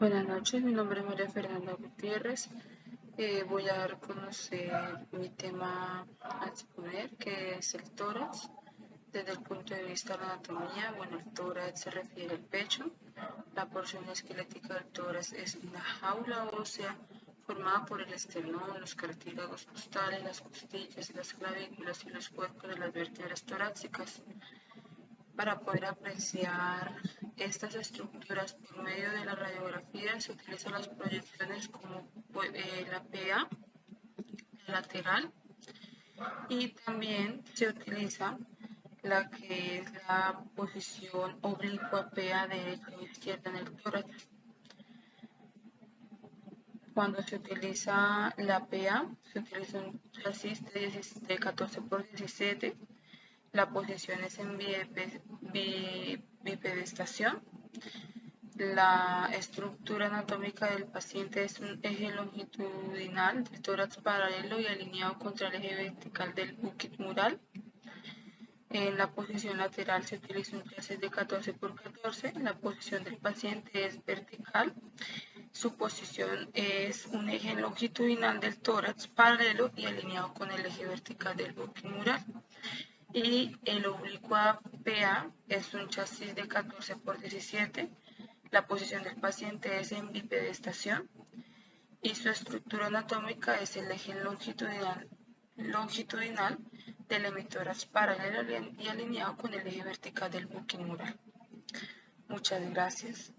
Buenas noches, mi nombre es María Fernanda Gutiérrez. Voy a dar a conocer mi tema a exponer, que es el tórax. Desde el punto de vista de la anatomía, bueno, el tórax se refiere al pecho. La porción esquelética del tórax es una jaula ósea formada por el esternón, los cartílagos costales, las costillas, las clavículas y los cuerpos de las vértebras torácicas. Para poder apreciar estas estructuras por medio de la radiografía se utilizan las proyecciones como la PA lateral, y también se utiliza la que es la posición oblicua PA derecha o izquierda en el tórax. Cuando se utiliza la PA, se utiliza un chasis de 14 por 17. La posición es en bipedestación. La estructura anatómica del paciente es un eje longitudinal del tórax paralelo y alineado contra el eje vertical del búquido mural. En la posición lateral se utiliza un chasis de 14 por 14. La posición del paciente es vertical. Su posición es un eje longitudinal del tórax paralelo y alineado con el eje vertical del búquido mural. Y el oblicua PA es un chasis de 14 por 17. La posición del paciente es en bipedestación y su estructura anatómica es el eje longitudinal del hemitórax paralelo y alineado con el eje vertical del búquido mural. Muchas gracias.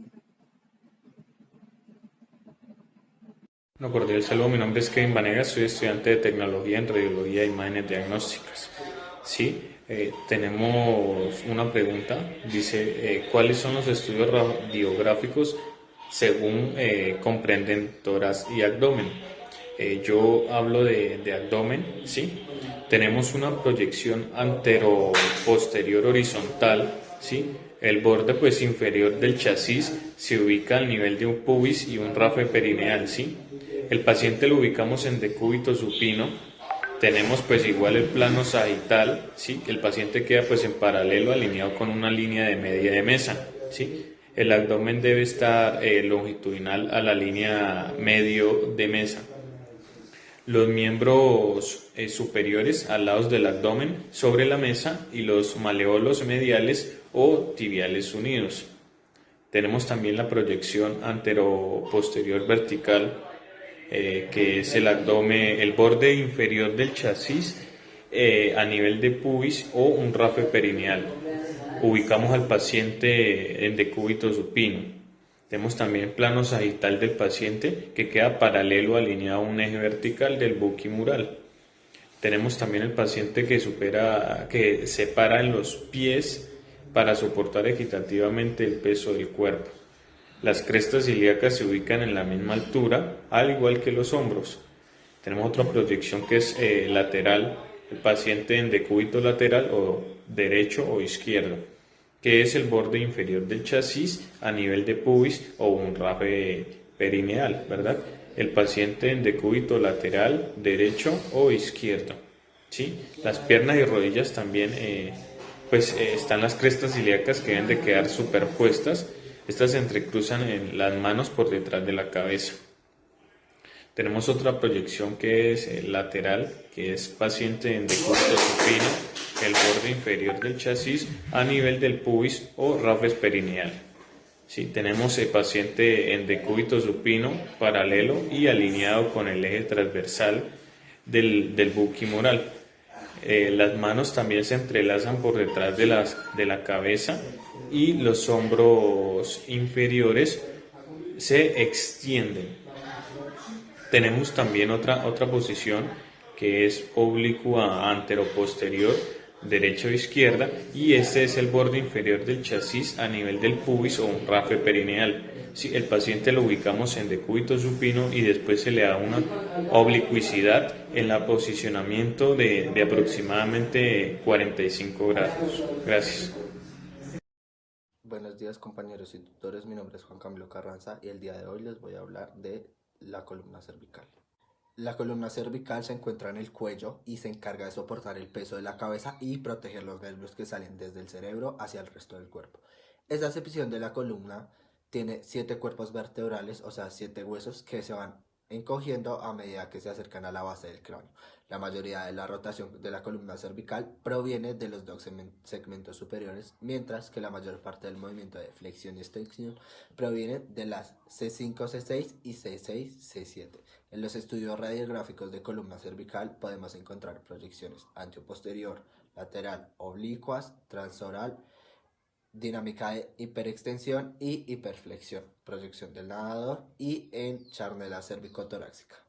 Un cordial saludo, mi nombre es Kevin Vanegas, soy estudiante de Tecnología en Radiología e Imágenes Diagnósticas. Tenemos una pregunta, dice, ¿cuáles son los estudios radiográficos según comprenden tórax y abdomen? Yo hablo de abdomen, ¿sí? Tenemos una proyección antero-posterior horizontal, ¿sí? El borde pues inferior del chasis se ubica al nivel de un pubis y un rafe perineal, ¿sí? El paciente lo ubicamos en decúbito supino. Tenemos pues igual el plano sagital, ¿sí? El paciente queda pues en paralelo alineado con una línea de media de mesa, ¿sí? El abdomen debe estar longitudinal a la línea medio de mesa. Los miembros superiores al lado del abdomen sobre la mesa y los maleolos mediales o tibiales unidos. Tenemos también la proyección antero-posterior vertical, que es el abdomen, el borde inferior del chasis a nivel de pubis o un rafe perineal. Ubicamos al paciente en decúbito supino. Tenemos también plano sagital del paciente que queda paralelo alineado a un eje vertical del búquido mural. Tenemos también el paciente que separa en los pies para soportar equitativamente el peso del cuerpo. Las crestas ilíacas se ubican en la misma altura, al igual que los hombros. Tenemos otra proyección que es lateral, el paciente en decúbito lateral o derecho o izquierdo, que es el borde inferior del chasis a nivel de pubis o un rafe perineal, ¿verdad? El paciente en decúbito lateral, derecho o izquierdo, ¿sí? Las piernas y rodillas también, están las crestas ilíacas que deben de quedar superpuestas. Estas se entrecruzan en las manos por detrás de la cabeza. Tenemos otra proyección que es lateral, que es paciente en decúbito supino, el borde inferior del chasis a nivel del pubis o rafes perineal. Sí, tenemos el paciente en decúbito supino, paralelo y alineado con el eje transversal del búquido mural. Las manos también se entrelazan por detrás de la cabeza y los hombros inferiores se extienden. Tenemos también otra posición que es oblicua anteroposterior, derecha o izquierda, y este es el borde inferior del chasis a nivel del pubis o un rafe perineal. Si el paciente lo ubicamos en decúbito supino y después se le da una oblicuidad en el posicionamiento de aproximadamente 45 grados. Gracias. Buenos días compañeros y tutores, mi nombre es Juan Camilo Carranza y el día de hoy les voy a hablar de la columna cervical. La columna cervical se encuentra en el cuello y se encarga de soportar el peso de la cabeza y proteger los nervios que salen desde el cerebro hacia el resto del cuerpo. Esta sección de la columna Tiene 7 cuerpos vertebrales, o sea, 7 huesos que se van encogiendo a medida que se acercan a la base del cráneo. La mayoría de la rotación de la columna cervical proviene de los dos segmentos superiores, mientras que la mayor parte del movimiento de flexión y extensión proviene de las C5, C6 y C6, C7. En los estudios radiográficos de columna cervical podemos encontrar proyecciones antioposterior, lateral, oblicuas, transoral, dinámica de hiperextensión y hiperflexión, proyección del nadador y en charnela cervicotorácica.